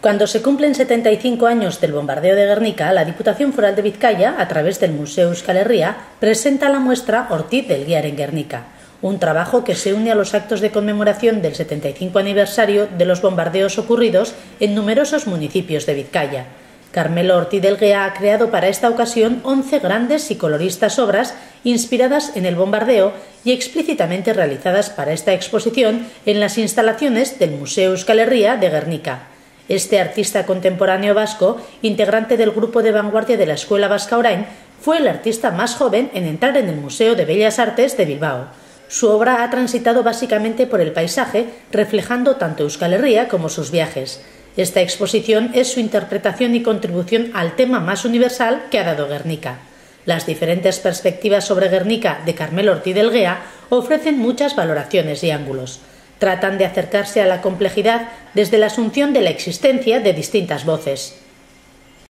Cuando se cumplen 75 años del bombardeo de Guernica, la Diputación Foral de Vizcaya, a través del Museo Euskal Herria, presenta la muestra Ortiz del Guiar en Guernica, un trabajo que se une a los actos de conmemoración del 75 aniversario de los bombardeos ocurridos en numerosos municipios de Vizcaya. Carmelo Ortiz del Guiar ha creado para esta ocasión 11 grandes y coloristas obras inspiradas en el bombardeo y explícitamente realizadas para esta exposición en las instalaciones del Museo Euskal Herria de Guernica. Este artista contemporáneo vasco, integrante del grupo de vanguardia de la Escuela Vasca Orain, fue el artista más joven en entrar en el Museo de Bellas Artes de Bilbao. Su obra ha transitado básicamente por el paisaje, reflejando tanto Euskal Herria como sus viajes. Esta exposición es su interpretación y contribución al tema más universal que ha dado Guernica. Las diferentes perspectivas sobre Guernica de Carmelo Ortiz del Guiar ofrecen muchas valoraciones y ángulos. Tratan de acercarse a la complejidad desde la asunción de la existencia de distintas voces.